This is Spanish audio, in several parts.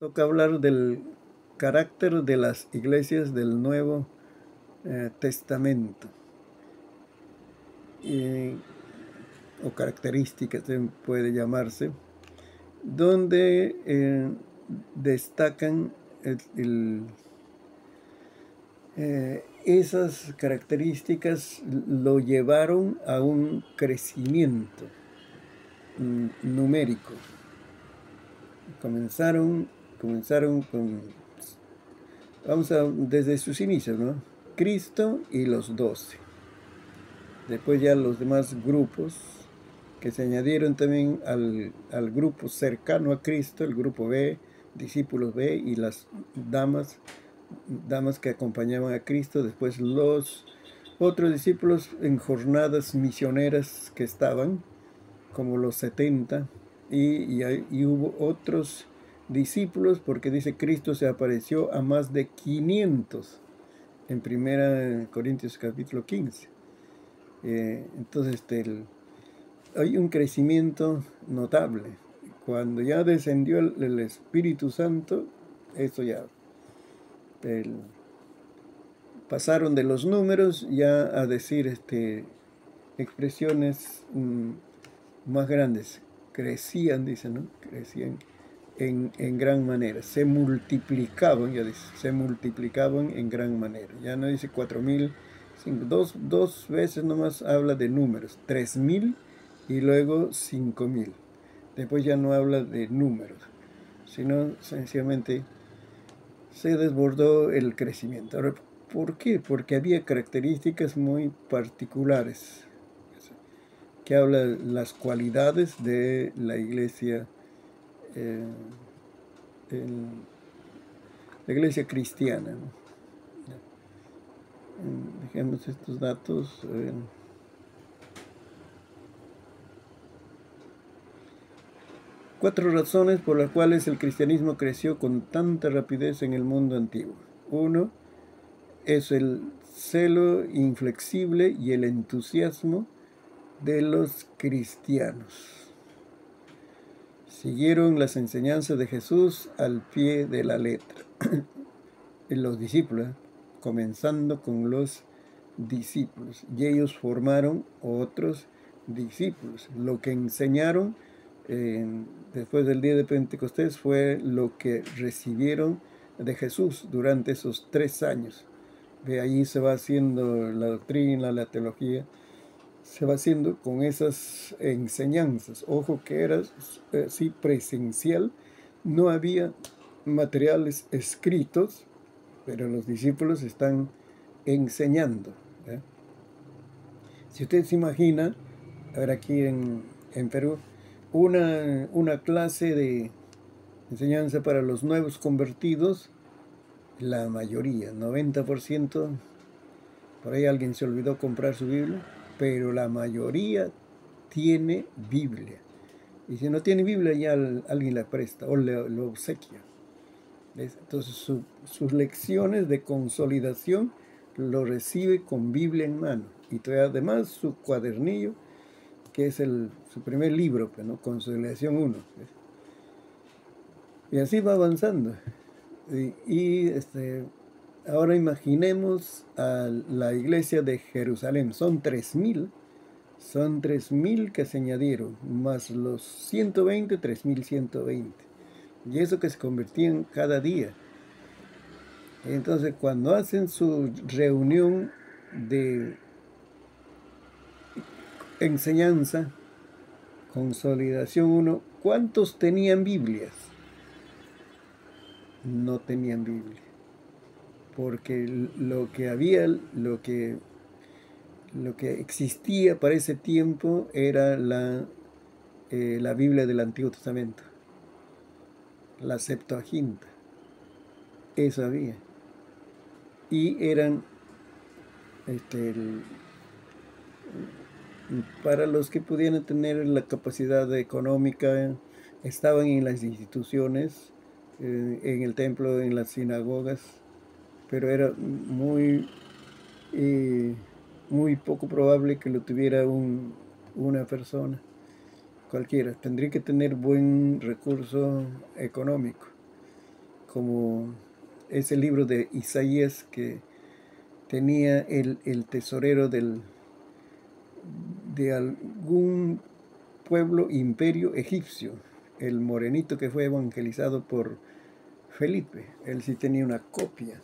Toca hablar del carácter de las iglesias del Nuevo Testamento, y- o características puede llamarse, donde destacan esas características lo llevaron a un crecimiento numérico. Comenzaron con, desde sus inicios, ¿no? Cristo y los 12. Después ya los demás grupos que se añadieron también al grupo cercano a Cristo, el grupo B, discípulos B, y las damas que acompañaban a Cristo. Después los otros discípulos en jornadas misioneras que estaban, como los 70, y hubo otros discípulos, porque dice Cristo se apareció a más de 500 en 1 Corintios capítulo 15. Entonces hay un crecimiento notable. Cuando ya descendió el Espíritu Santo, eso ya pasaron de los números ya a decir expresiones más grandes. Crecían, dice, ¿no? Crecían en gran manera. Se multiplicaban, ya dice, se multiplicaban en gran manera. Ya no dice 4.000, dos veces nomás habla de números, 3.000 y luego 5.000. Después ya no habla de números, sino sencillamente se desbordó el crecimiento. Ahora, ¿por qué? Porque había características muy particulares que hablan las cualidades de la iglesia, eh, la iglesia cristiana, ¿no? Dejemos estos datos. 4 razones por las cuales el cristianismo creció con tanta rapidez en el mundo antiguo. 1 es el celo inflexible y el entusiasmo de los cristianos. Siguieron las enseñanzas de Jesús al pie de la letra. Los discípulos, comenzando con los discípulos, y ellos formaron otros discípulos. Lo que enseñaron después del día de Pentecostés fue lo que recibieron de Jesús durante esos 3 años. De ahí se va haciendo la doctrina, la teología, se va haciendo con esas enseñanzas. Ojo que era sí presencial, no había materiales escritos, pero los discípulos están enseñando. Si usted se imagina, ahora aquí en Perú, una clase de enseñanza para los nuevos convertidos, la mayoría, 90%, por ahí alguien se olvidó comprar su Biblia, pero la mayoría tiene Biblia. Y si no tiene Biblia, ya alguien la presta o lo obsequia. Entonces sus lecciones de consolidación lo recibe con Biblia en mano. Y trae además su cuadernillo, que es su primer libro, ¿no? Consolidación 1. Y así va avanzando. Ahora imaginemos a la iglesia de Jerusalén. Son 3.000 que se añadieron, más los 120, 3.120. Y eso que se convertían cada día. Entonces, cuando hacen su reunión de enseñanza, consolidación 1, ¿cuántos tenían Biblias? No tenían Biblia. Porque lo que había, lo que existía para ese tiempo era la Biblia del Antiguo Testamento, la Septuaginta. Eso había. Y eran para los que pudieran tener la capacidad económica, estaban en las instituciones, en el templo, en las sinagogas, pero era muy poco probable que lo tuviera una persona cualquiera. Tendría que tener buen recurso económico. como ese libro de Isaías que tenía el tesorero de algún pueblo imperio egipcio, el morenito que fue evangelizado por Felipe. Él sí tenía una copia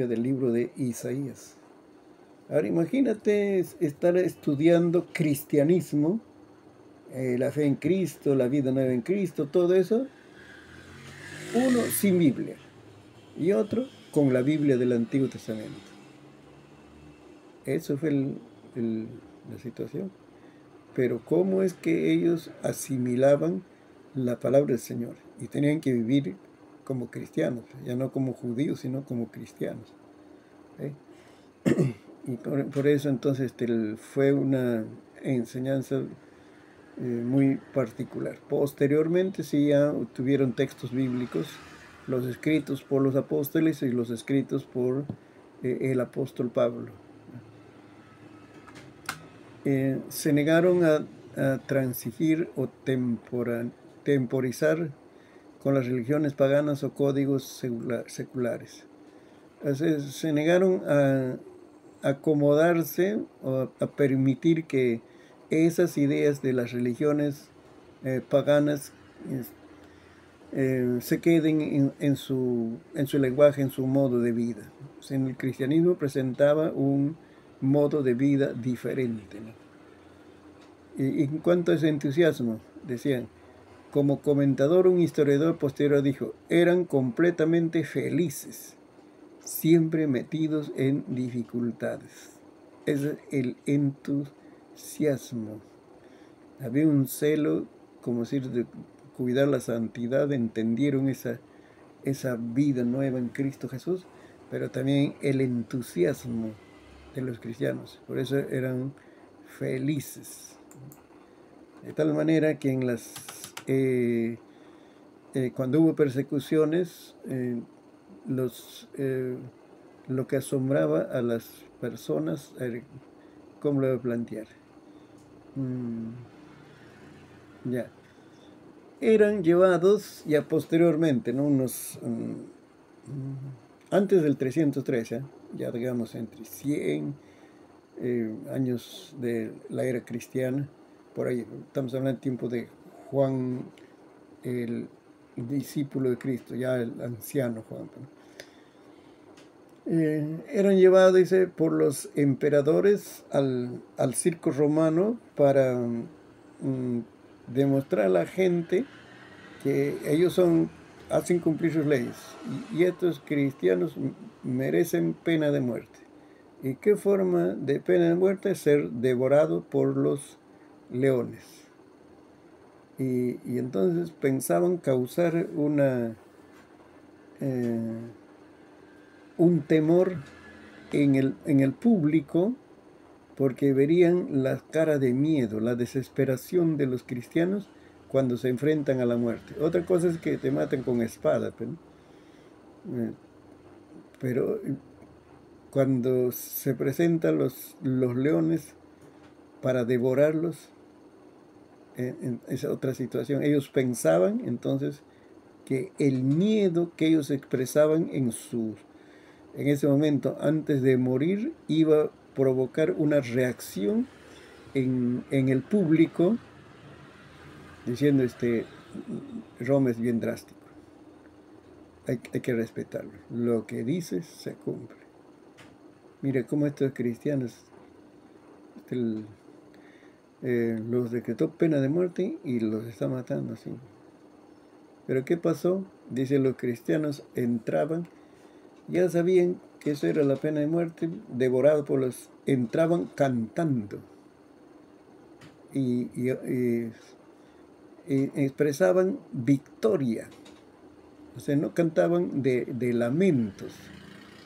del libro de Isaías. Ahora imagínate estar estudiando cristianismo, la fe en Cristo, la vida nueva en Cristo, todo eso, uno sin Biblia y otro con la Biblia del Antiguo Testamento. Eso fue la situación. Pero ¿cómo es que ellos asimilaban la palabra del Señor? Y tenían que vivir como cristianos, ya no como judíos, sino como cristianos. Y por eso entonces fue una enseñanza muy particular. Posteriormente sí ya tuvieron textos bíblicos, los escritos por los apóstoles y los escritos por el apóstol Pablo. Se negaron a transigir o temporizar con las religiones paganas o códigos seculares. Entonces, se negaron a acomodarse o a permitir que esas ideas de las religiones paganas se queden en su lenguaje, en su modo de vida. O sea, el cristianismo presentaba un modo de vida diferente, ¿no? Y en cuanto a ese entusiasmo, decían, como comentador, un historiador posterior dijo, eran completamente felices, siempre metidos en dificultades. Es el entusiasmo. Había un celo, como decir, de cuidar la santidad, entendieron esa vida nueva en Cristo Jesús, pero también el entusiasmo de los cristianos. Por eso eran felices. De tal manera que cuando hubo persecuciones, lo que asombraba a las personas, ¿cómo lo voy a plantear? Ya. Eran llevados ya posteriormente, ¿no? Antes del 313, ya digamos entre 100 años de la era cristiana, por ahí, estamos hablando del tiempo de Juan, el discípulo de Cristo, ya el anciano Juan. Eran llevados, dice, por los emperadores al circo romano para demostrar a la gente que ellos hacen cumplir sus leyes y estos cristianos merecen pena de muerte. ¿Y qué forma de pena de muerte? Ser devorado por los leones. Y entonces pensaban causar un temor en el público, porque verían la cara de miedo, la desesperación de los cristianos cuando se enfrentan a la muerte. Otra cosa es que te maten con espada, pero cuando se presentan los leones para devorarlos, en esa otra situación, ellos pensaban entonces que el miedo que ellos expresaban en ese momento antes de morir iba a provocar una reacción en el público, diciendo Roma es bien drástico, hay que respetarlo, lo que dices se cumple. Mira cómo estos cristianos los decretó pena de muerte y los está matando así. Pero ¿qué pasó? Dice, los cristianos entraban, ya sabían que eso era la pena de muerte, devorado por entraban cantando y expresaban victoria. O sea, no cantaban de lamentos,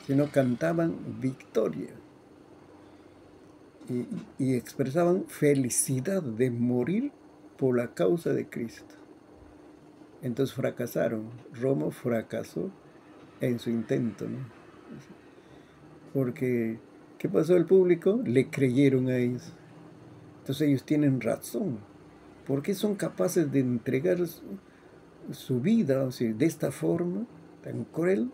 sino cantaban victoria. Y expresaban felicidad de morir por la causa de Cristo. Entonces fracasaron. Roma fracasó en su intento, ¿no? Porque, ¿qué pasó al público? Le creyeron a ellos. Entonces ellos tienen razón. ¿Por qué son capaces de entregar su vida, o sea, de esta forma tan cruel,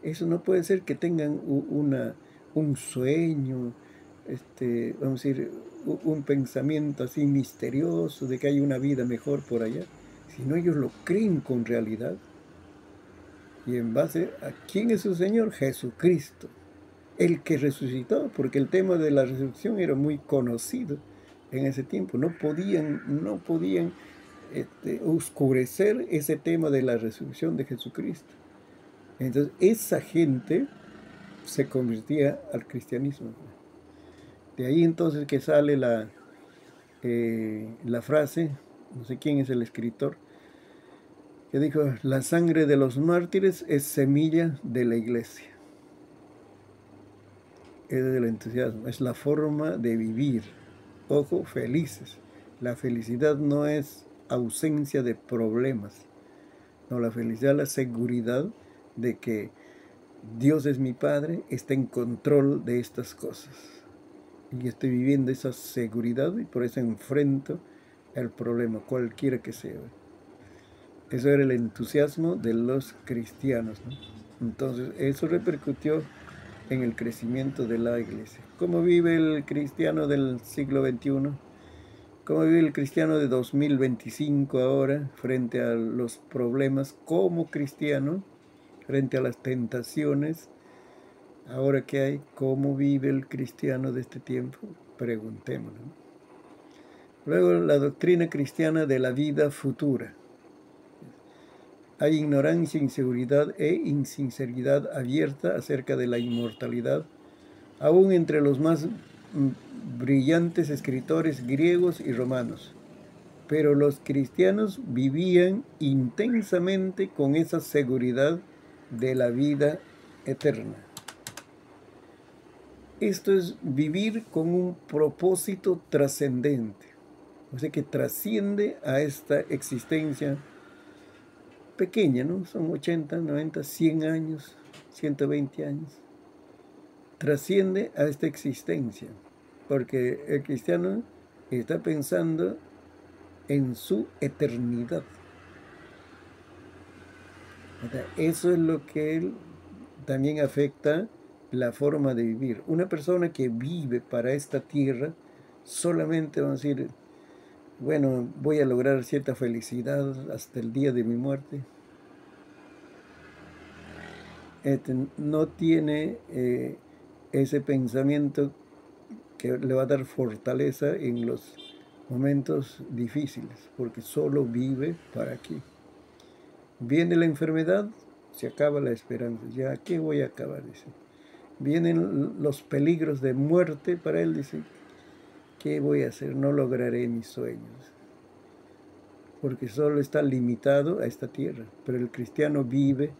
eso no puede ser que tengan un sueño, vamos a decir, un pensamiento así misterioso de que hay una vida mejor por allá, sino ellos lo creen con realidad. Y en base a quién es su Señor, Jesucristo, el que resucitó, porque el tema de la resurrección era muy conocido en ese tiempo. No podían oscurecer ese tema de la resurrección de Jesucristo. Entonces, esa gente se convertía al cristianismo. De ahí entonces que sale la frase, no sé quién es el escritor, que dijo, la sangre de los mártires es semilla de la iglesia. Es el entusiasmo, es la forma de vivir. Ojo, felices. La felicidad no es ausencia de problemas. No, la felicidad es la seguridad de que Dios es mi Padre, está en control de estas cosas. Y estoy viviendo esa seguridad y por eso enfrento el problema, cualquiera que sea. Eso era el entusiasmo de los cristianos, ¿no? Entonces, eso repercutió en el crecimiento de la iglesia. ¿Cómo vive el cristiano del siglo XXI? ¿Cómo vive el cristiano de 2025 ahora frente a los problemas como cristiano, frente a las tentaciones? Ahora que hay, ¿cómo vive el cristiano de este tiempo? Preguntémonos. Luego, la doctrina cristiana de la vida futura. Hay ignorancia, inseguridad e insinceridad abierta acerca de la inmortalidad, aún entre los más brillantes escritores griegos y romanos. Pero los cristianos vivían intensamente con esa seguridad de la vida eterna. Esto es vivir con un propósito trascendente, o sea que trasciende a esta existencia pequeña, ¿no? Son 80, 90, 100 años, 120 años. Trasciende a esta existencia, porque el cristiano está pensando en su eternidad. Eso es lo que él también afecta la forma de vivir. Una persona que vive para esta tierra solamente, vamos a decir, bueno, voy a lograr cierta felicidad hasta el día de mi muerte. No tiene ese pensamiento que le va a dar fortaleza en los momentos difíciles, porque solo vive para aquí. Viene la enfermedad, se acaba la esperanza. ¿Ya qué voy a acabar? Dice. Vienen los peligros de muerte para él, dice, ¿qué voy a hacer? No lograré mis sueños, porque solo está limitado a esta tierra. Pero el cristiano vive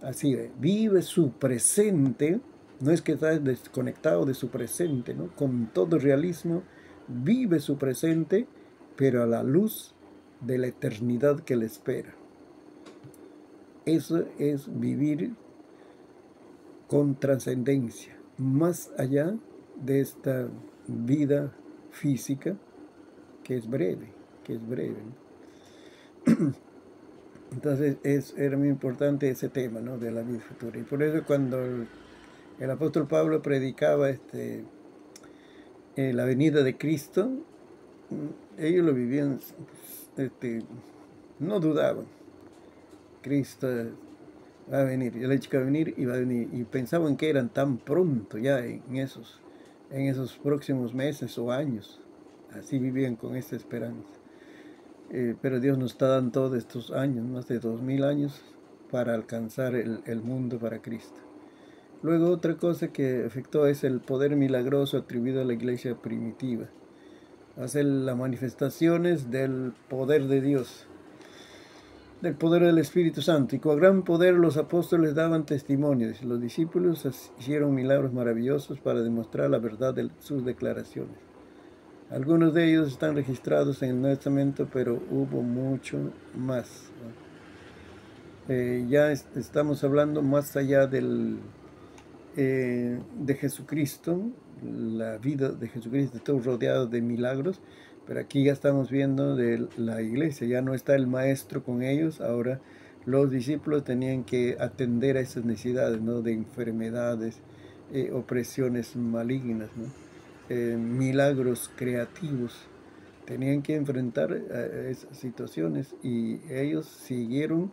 así, vive su presente, no es que está desconectado de su presente, ¿no? Con todo realismo, vive su presente, pero a la luz de la eternidad que le espera. Eso es vivir con trascendencia, más allá de esta vida física que es breve, ¿no? Entonces era muy importante ese tema, ¿no? De la vida futura. Y por eso cuando el apóstol Pablo predicaba la venida de Cristo, ellos lo vivían, no dudaban. Cristo va a venir, el hecho que va a venir y va a venir. Y pensaban que eran tan pronto ya en esos próximos meses o años. Así vivían con esta esperanza. Pero Dios nos está dando todos estos años, más de 2000 años, para alcanzar el mundo para Cristo. Luego otra cosa que afectó es el poder milagroso atribuido a la iglesia primitiva. Hacer las manifestaciones del poder de Dios, del poder del Espíritu Santo. Y con gran poder los apóstoles daban testimonio. Los discípulos hicieron milagros maravillosos para demostrar la verdad de sus declaraciones. Algunos de ellos están registrados en el Nuevo Testamento, pero hubo mucho más. Ya estamos hablando más allá de Jesucristo. La vida de Jesucristo está rodeada de milagros, Pero aquí ya estamos viendo de la iglesia, ya no está el maestro con ellos, ahora los discípulos tenían que atender a esas necesidades, ¿no? De enfermedades, opresiones malignas, ¿no? Milagros creativos. Tenían que enfrentar esas situaciones y ellos siguieron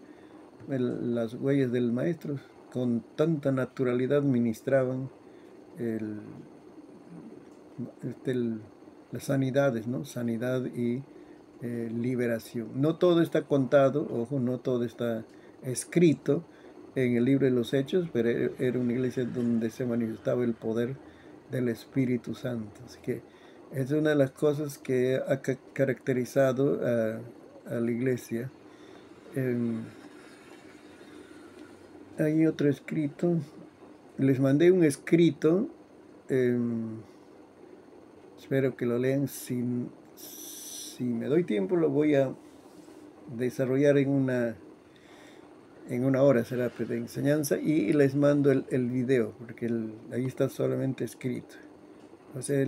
las huellas del maestro. Con tanta naturalidad ministraban el, el, las sanidades, ¿no? Sanidad y liberación. No todo está contado, ojo, no todo está escrito en el libro de los Hechos, pero era una iglesia donde se manifestaba el poder del Espíritu Santo. Así que es una de las cosas que ha caracterizado a la iglesia. Hay otro escrito. Les mandé un escrito. Espero que lo lean. Si me doy tiempo, lo voy a desarrollar en una hora, será de enseñanza, y les mando el video, porque ahí está solamente escrito. O sea,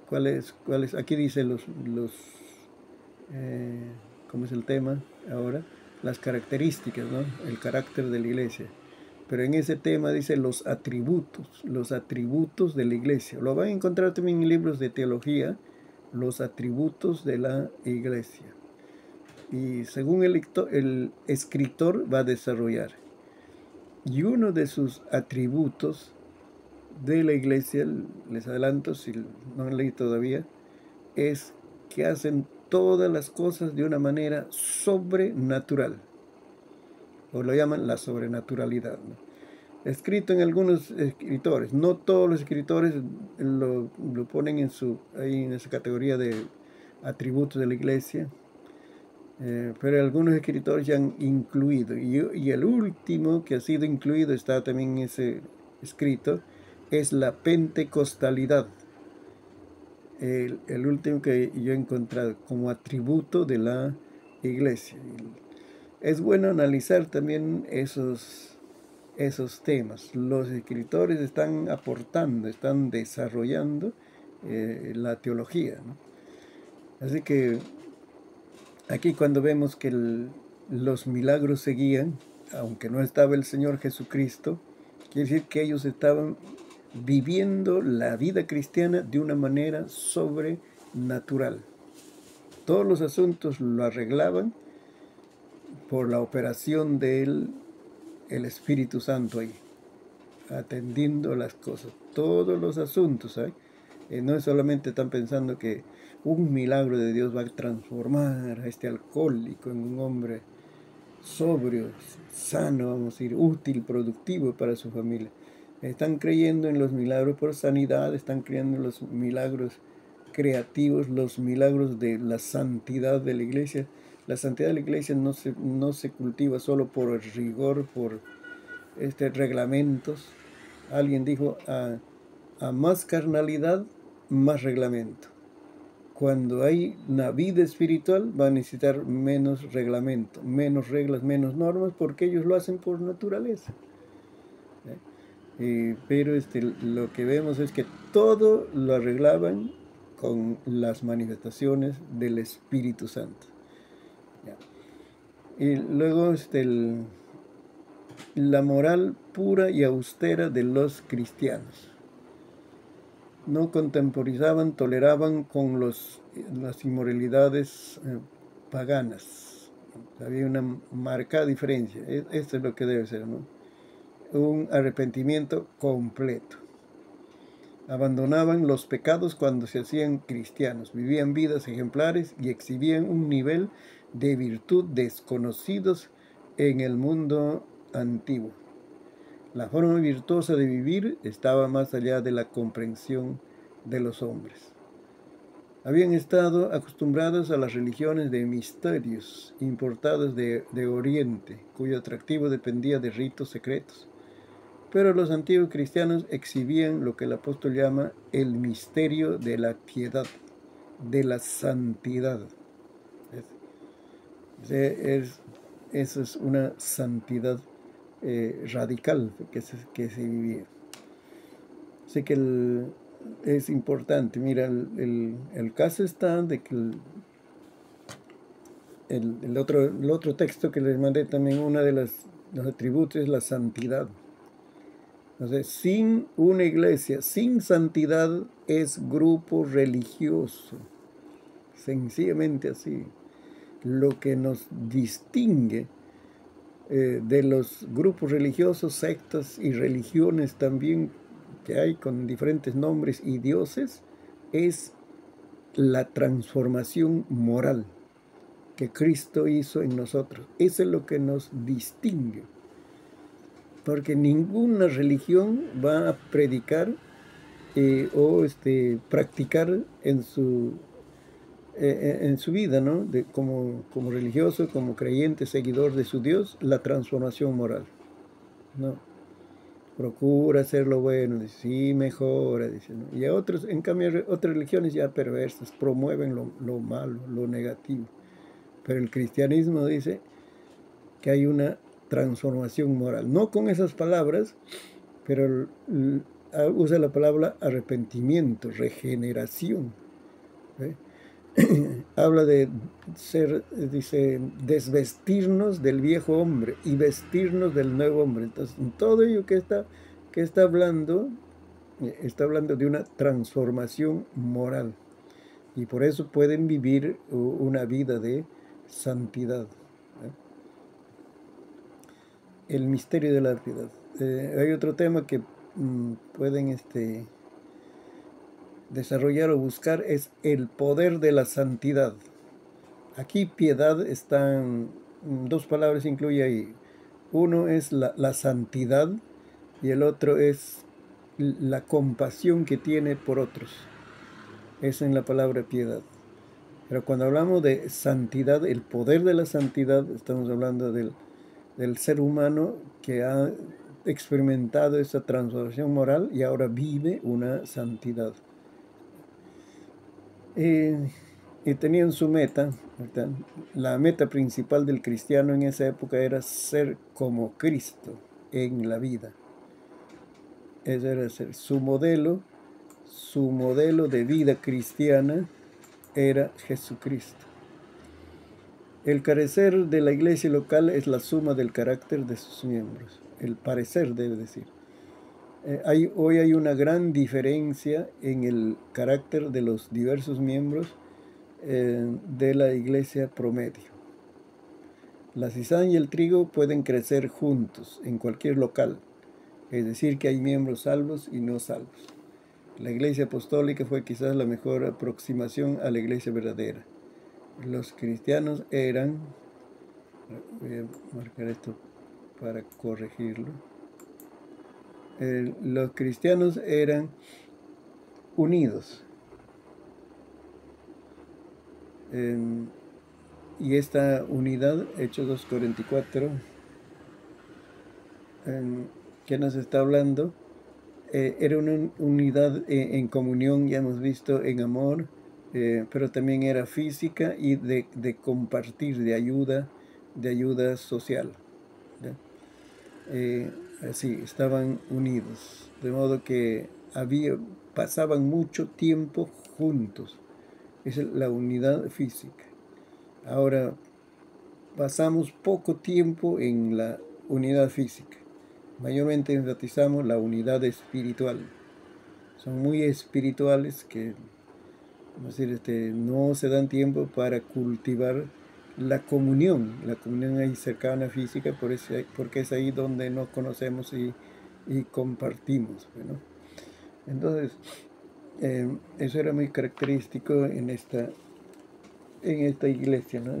¿cuál es? Aquí dice ¿cómo es el tema ahora? Las características, ¿no? El carácter de la iglesia. Pero en ese tema dice los atributos de la iglesia. Lo van a encontrar también en libros de teología, los atributos de la iglesia. Y según el escritor va a desarrollar. Y uno de sus atributos de la iglesia, les adelanto si no han leído todavía, es que hacen todas las cosas de una manera sobrenatural. O lo llaman la sobrenaturalidad, ¿no? Escrito en algunos escritores, no todos los escritores lo ponen ahí en esa categoría de atributos de la iglesia, pero algunos escritores ya han incluido, y el último que ha sido incluido, está también en ese escrito, es la pentecostalidad. El último que yo he encontrado como atributo de la iglesia. Es bueno analizar también esos temas. Los escritores están aportando, están desarrollando la teología, ¿no? Así que aquí cuando vemos que los milagros seguían, aunque no estaba el Señor Jesucristo, quiere decir que ellos estaban viviendo la vida cristiana de una manera sobrenatural. Todos los asuntos lo arreglaban por la operación del Espíritu Santo ahí, atendiendo las cosas, todos los asuntos, ¿eh? No es solamente están pensando que un milagro de Dios va a transformar a este alcohólico en un hombre sobrio, sano, vamos a decir, útil, productivo para su familia. Están creyendo en los milagros por sanidad, están creyendo en los milagros creativos, los milagros de la santidad de la iglesia. La santidad de la iglesia no se cultiva solo por el rigor, por reglamentos. Alguien dijo, a más carnalidad, más reglamento. Cuando hay una vida espiritual va a necesitar menos reglamento, menos reglas, menos normas, porque ellos lo hacen por naturaleza. Pero lo que vemos es que todo lo arreglaban con las manifestaciones del Espíritu Santo. Y luego la moral pura y austera de los cristianos. No contemporizaban, toleraban con las inmoralidades paganas. Había una marcada diferencia. Esto es lo que debe ser, ¿no? Un arrepentimiento completo. Abandonaban los pecados cuando se hacían cristianos, vivían vidas ejemplares y exhibían un nivel de virtud desconocidos en el mundo antiguo. La forma virtuosa de vivir estaba más allá de la comprensión de los hombres. Habían estado acostumbrados a las religiones de misterios importadas de Oriente, cuyo atractivo dependía de ritos secretos. Pero los antiguos cristianos exhibían lo que el apóstol llama el misterio de la piedad, de la santidad. Eso es una santidad radical que se vivía. Así que es importante. Mira, el caso está de que el otro texto que les mandé también, una de los atributos es la santidad. Entonces, sin una iglesia, sin santidad, es grupo religioso. Sencillamente así. Lo que nos distingue de los grupos religiosos, sectas y religiones también que hay con diferentes nombres y dioses, es la transformación moral que Cristo hizo en nosotros. Eso es lo que nos distingue. Porque ninguna religión va a predicar o practicar en su vida, ¿no? Como religioso, como creyente, seguidor de su Dios, la transformación moral, ¿no? Procura hacer lo bueno, dice, sí, mejora, dice, ¿no? Y a otros, en cambio, otras religiones ya perversas promueven lo malo, lo negativo. Pero el cristianismo dice que hay una transformación moral, no con esas palabras, pero usa la palabra arrepentimiento, regeneración, ¿eh? Habla de dice, desvestirnos del viejo hombre y vestirnos del nuevo hombre. Entonces, en todo ello que está hablando de una transformación moral. Y por eso pueden vivir una vida de santidad. El misterio de la piedad. Hay otro tema que pueden desarrollar o buscar, es el poder de la santidad. Aquí piedad están dos palabras, incluye ahí. Uno es la santidad y el otro es la compasión que tiene por otros. Es en la palabra piedad. Pero cuando hablamos de santidad, el poder de la santidad, estamos hablando del ser humano que ha experimentado esa transformación moral y ahora vive una santidad. Y tenían su meta, ¿verdad? La meta principal del cristiano en esa época era ser como Cristo en la vida. Ese era ser su modelo de vida cristiana era Jesucristo. El carecer de la iglesia local es la suma del carácter de sus miembros. El parecer, debe decir. Hoy hay una gran diferencia en el carácter de los diversos miembros de la iglesia promedio. La cizaña y el trigo pueden crecer juntos en cualquier local, es decir, que hay miembros salvos y no salvos. La iglesia apostólica fue quizás la mejor aproximación a la iglesia verdadera. Los cristianos eran, voy a marcar esto para corregirlo, los cristianos eran unidos. Y esta unidad, Hechos 2:44, que nos está hablando, era una unidad en comunión, ya hemos visto, en amor, pero también era física y de compartir, de ayuda social, ¿ya? Así, estaban unidos, de modo que pasaban mucho tiempo juntos. Esa es la unidad física. Ahora, pasamos poco tiempo en la unidad física. Mayormente enfatizamos la unidad espiritual. Son muy espirituales que, es decir, no se dan tiempo para cultivar la comunión ahí cercana física, porque es ahí donde nos conocemos y compartimos, ¿no? Entonces, eso era muy característico en esta iglesia, ¿no?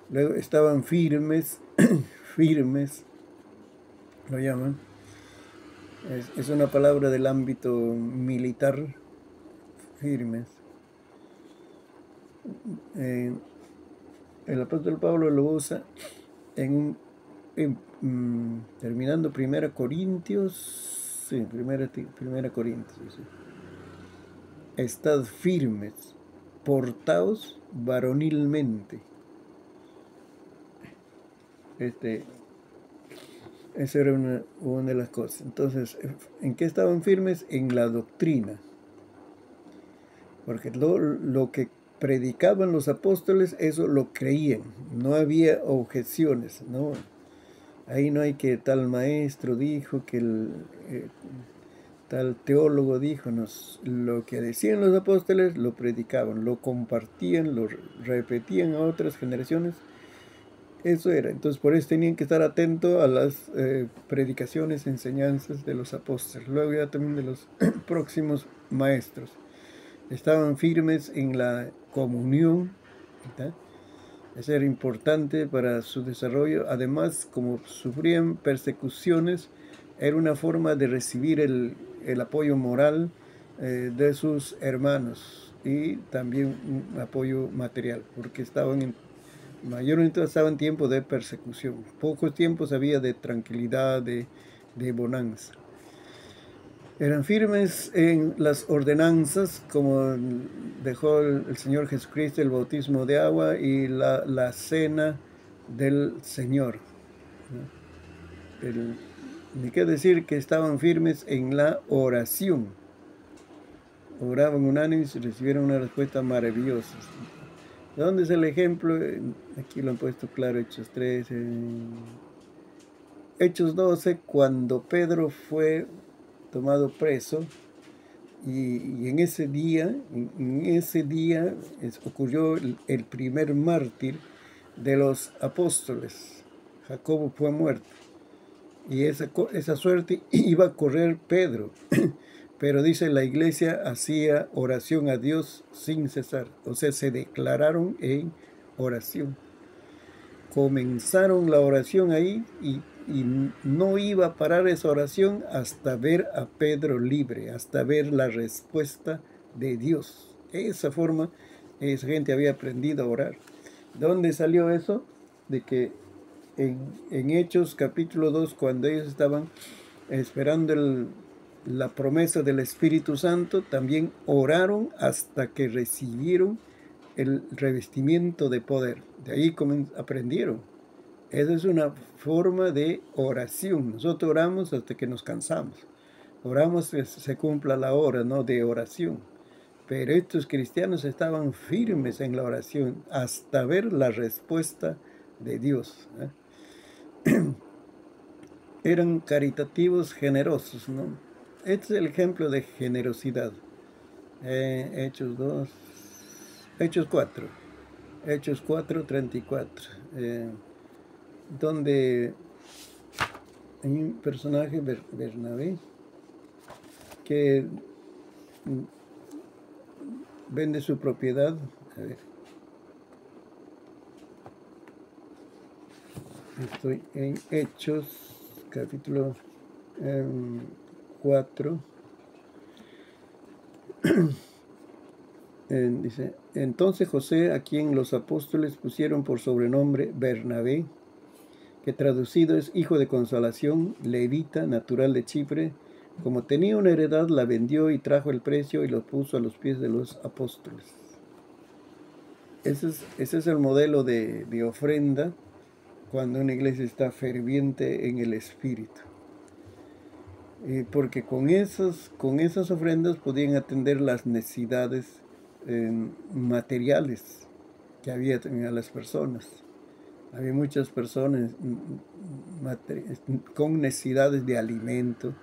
Luego estaban firmes, firmes, lo llaman. Es una palabra del ámbito militar, firmes. El apóstol Pablo lo usa terminando 1 Corintios, sí, 1 Corintios, sí. Estad firmes, portaos varonilmente. Esa era una de las cosas. Entonces, ¿en qué estaban firmes? En la doctrina. porque lo que predicaban los apóstoles, eso lo creían, no había objeciones, ¿no? Ahí no hay que tal maestro dijo, que tal teólogo dijo, lo que decían los apóstoles lo predicaban, lo compartían, lo repetían a otras generaciones. Eso era. Entonces por eso tenían que estar atentos a las predicaciones, enseñanzas de los apóstoles. Luego ya también de los próximos maestros. Estaban firmes en la comunión, ¿verdad? Eso era importante para su desarrollo. Además, como sufrían persecuciones, era una forma de recibir el apoyo moral de sus hermanos y también un apoyo material, porque mayormente estaban en tiempo de persecución. Pocos tiempos había de tranquilidad, de bonanza. Eran firmes en las ordenanzas, como dejó el Señor Jesucristo, el bautismo de agua y la cena del Señor, ¿no? Ni qué decir que estaban firmes en la oración. Oraban unánimes y recibieron una respuesta maravillosa. ¿De dónde es el ejemplo? Aquí lo han puesto claro, Hechos 13. Hechos 12, cuando Pedro fue tomado preso, y en ese día ocurrió el primer mártir de los apóstoles. Jacobo fue muerto. Y esa suerte iba a correr Pedro. Pero dice, la iglesia hacía oración a Dios sin cesar. O sea, se declararon en oración. Comenzaron la oración ahí y no iba a parar esa oración hasta ver a Pedro libre, hasta ver la respuesta de Dios. De esa forma, esa gente había aprendido a orar. ¿De dónde salió eso? De que en Hechos capítulo 2, cuando ellos estaban esperando la promesa del Espíritu Santo, también oraron hasta que recibieron el revestimiento de poder. De ahí aprendieron. Esa es una forma de oración. Nosotros oramos hasta que nos cansamos. Oramos que se cumpla la hora, ¿no?, de oración. Pero estos cristianos estaban firmes en la oración hasta ver la respuesta de Dios, ¿eh? Eran caritativos, generosos, ¿no? Este es el ejemplo de generosidad. Hechos 2, Hechos 4, Hechos 4, 34. Donde hay un personaje, Bernabé, que vende su propiedad. A ver. Estoy en Hechos, capítulo 4. Dice, entonces José, a quien los apóstoles pusieron por sobrenombre Bernabé, que traducido es hijo de consolación, levita, natural de Chipre, como tenía una heredad, la vendió y trajo el precio y lo puso a los pies de los apóstoles. Ese es el modelo de ofrenda cuando una iglesia está ferviente en el Espíritu. Porque con esas ofrendas podían atender las necesidades materiales que había también a las personas. Había muchas personas con necesidades de alimento,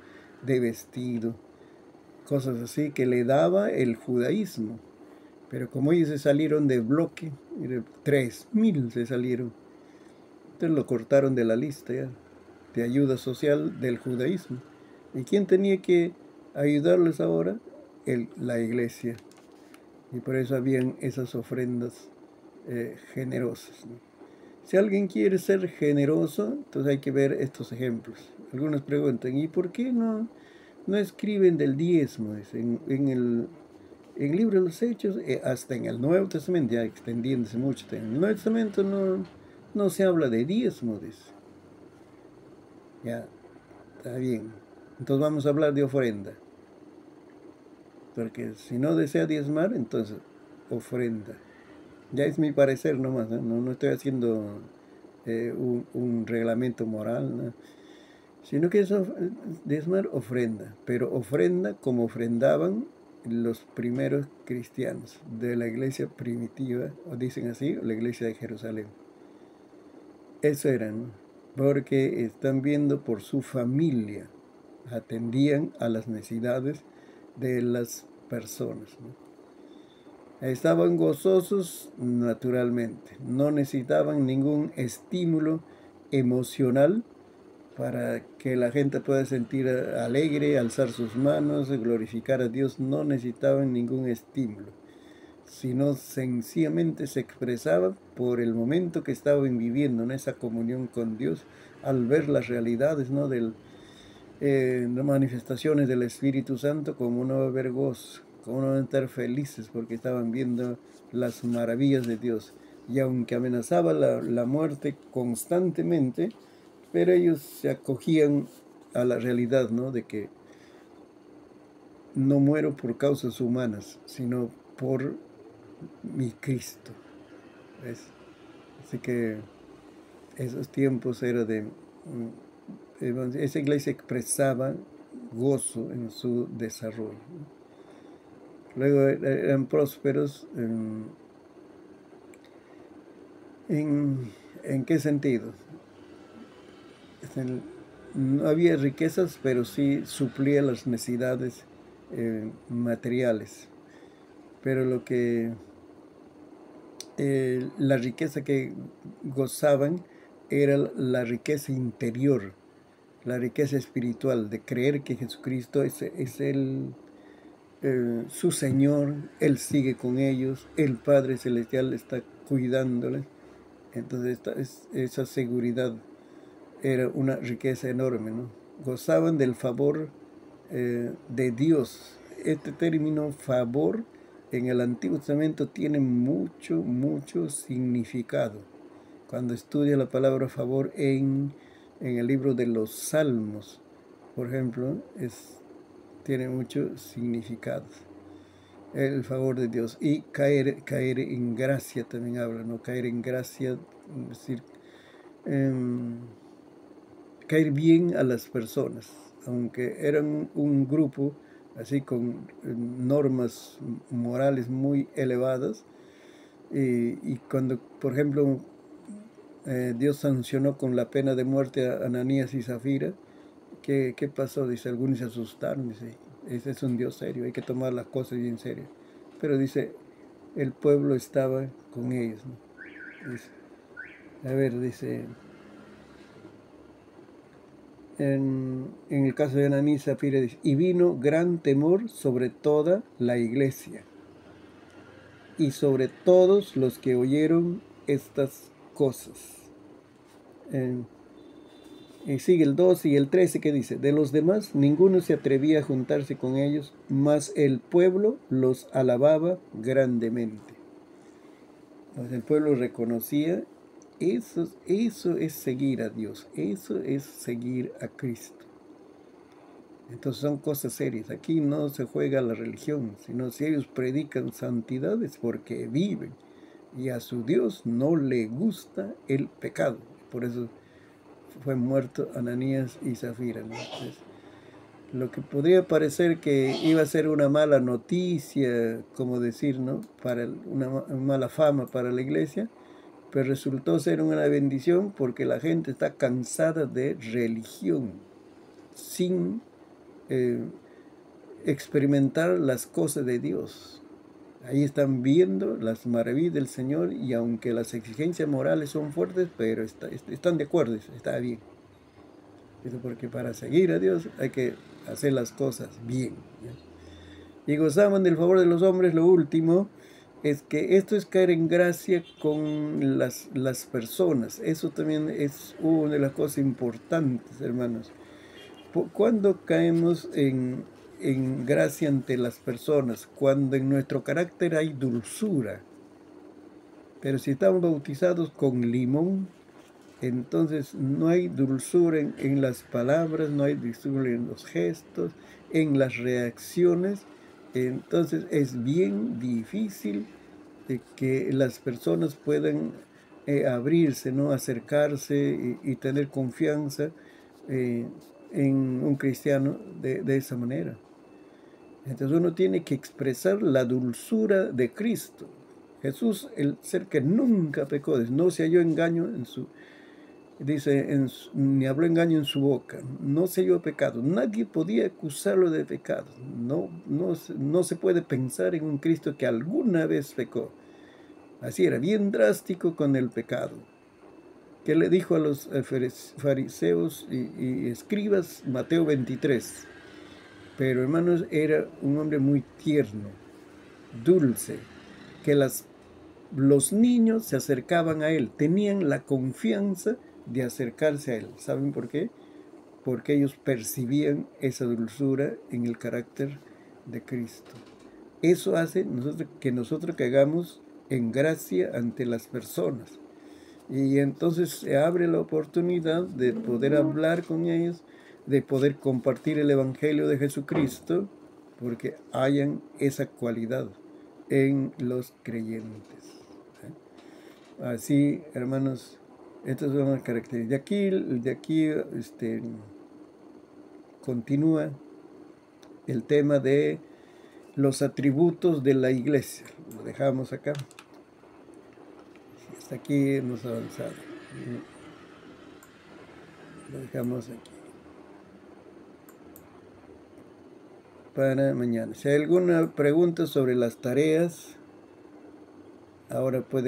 de vestido, cosas así que le daba el judaísmo. Pero como ellos se salieron de bloque, 3.000 se salieron, entonces lo cortaron de la lista ya, de ayuda social del judaísmo. ¿Y quién tenía que ayudarles ahora? La iglesia. Y por eso habían esas ofrendas generosas, ¿no? Si alguien quiere ser generoso, entonces hay que ver estos ejemplos. Algunos preguntan, ¿y por qué no escriben del diezmo? En el libro de los Hechos, hasta en el Nuevo Testamento, ya extendiéndose mucho, en el Nuevo Testamento no se habla de diezmo, dice. Ya, está bien. Entonces vamos a hablar de ofrenda. Porque si no desea diezmar, entonces ofrenda. Ya es mi parecer nomás, ¿no? No estoy haciendo un reglamento moral, ¿no? Sino que es diezmar, ofrenda. Pero ofrenda como ofrendaban los primeros cristianos de la iglesia primitiva, o dicen así, la iglesia de Jerusalén. Eso eran, porque están viendo por su familia, atendían a las necesidades de las personas, ¿no? Estaban gozosos naturalmente, no necesitaban ningún estímulo emocional para que la gente pueda sentir alegre, alzar sus manos, glorificar a Dios. No necesitaban ningún estímulo, sino sencillamente se expresaba por el momento que estaban viviendo en esa comunión con Dios, al ver las realidades, ¿no?, las manifestaciones del Espíritu Santo, como no va a haber gozo, como no van a estar felices porque estaban viendo las maravillas de Dios. Y aunque amenazaba la muerte constantemente, pero ellos se acogían a la realidad, ¿no?, de que no muero por causas humanas, sino por mi Cristo, ¿ves? Así que esos tiempos era esa iglesia expresaba gozo en su desarrollo, ¿no? Luego eran prósperos ¿en qué sentido? No había riquezas, pero sí suplía las necesidades materiales. Pero la riqueza que gozaban era la riqueza interior, la riqueza espiritual, de creer que Jesucristo es su Señor, Él sigue con ellos, el Padre Celestial está cuidándoles. Entonces esa seguridad era una riqueza enorme, ¿no? Gozaban del favor de Dios. Este término favor en el Antiguo Testamento tiene mucho significado. Cuando estudia la palabra favor en el libro de los Salmos, por ejemplo, tiene mucho significado. El favor de Dios. Y caer en gracia también habla, ¿no? Caer en gracia, es decir, caer bien a las personas, aunque eran un grupo así con normas morales muy elevadas, y cuando, por ejemplo, Dios sancionó con la pena de muerte a Ananías y Zafira, ¿qué pasó? Dice, algunos se asustaron, dice, ese es un Dios serio, hay que tomar las cosas bien serio. Pero dice, el pueblo estaba con ellos, ¿no? Dice, a ver, dice, en el caso de Ananías y Zafira, dice, y vino gran temor sobre toda la iglesia y sobre todos los que oyeron estas cosas. Y sigue el 12 y el 13 que dice, de los demás ninguno se atrevía a juntarse con ellos, mas el pueblo los alababa grandemente. Entonces el pueblo reconocía, eso es seguir a Dios, eso es seguir a Cristo. Entonces son cosas serias. Aquí no se juega la religión, sino si ellos predican santidad es porque viven. Y a su Dios no le gusta el pecado. Por eso fue muerto Ananías y Zafira, ¿no? Entonces, lo que podría parecer que iba a ser una mala noticia, como decir, ¿no?, para una mala fama para la iglesia, pero resultó ser una bendición porque la gente está cansada de religión, sin experimentar las cosas de Dios. Ahí están viendo las maravillas del Señor, y aunque las exigencias morales son fuertes, pero están de acuerdo, está bien. Eso porque para seguir a Dios hay que hacer las cosas bien, ¿ya? Y gozaban del favor de los hombres. Lo último es que esto es caer en gracia con las personas. Eso también es una de las cosas importantes, hermanos. Cuando caemos en gracia ante las personas, cuando en nuestro carácter hay dulzura. Pero si estamos bautizados con limón, entonces no hay dulzura en las palabras, no hay dulzura en los gestos, en las reacciones. Entonces es bien difícil de que las personas puedan abrirse, ¿no?, acercarse y tener confianza en un cristiano de esa manera. Entonces uno tiene que expresar la dulzura de Cristo. Jesús, el ser que nunca pecó, no se halló engaño en su, dice, ni habló engaño en su boca, no se halló pecado. Nadie podía acusarlo de pecado. No se puede pensar en un Cristo que alguna vez pecó. Así era, bien drástico con el pecado. ¿Qué le dijo a los fariseos y escribas? Mateo 23. Pero, hermanos, era un hombre muy tierno, dulce, que los niños se acercaban a él, tenían la confianza de acercarse a él. ¿Saben por qué? Porque ellos percibían esa dulzura en el carácter de Cristo. Eso hace que nosotros caigamos en gracia ante las personas. Y entonces se abre la oportunidad de poder hablar con ellos, de poder compartir el Evangelio de Jesucristo, porque hayan esa cualidad en los creyentes. Así, hermanos, estas son las características. De aquí continúa el tema de los atributos de la iglesia. Lo dejamos acá. Hasta aquí hemos avanzado. Lo dejamos aquí para mañana. Si hay alguna pregunta sobre las tareas, ahora puede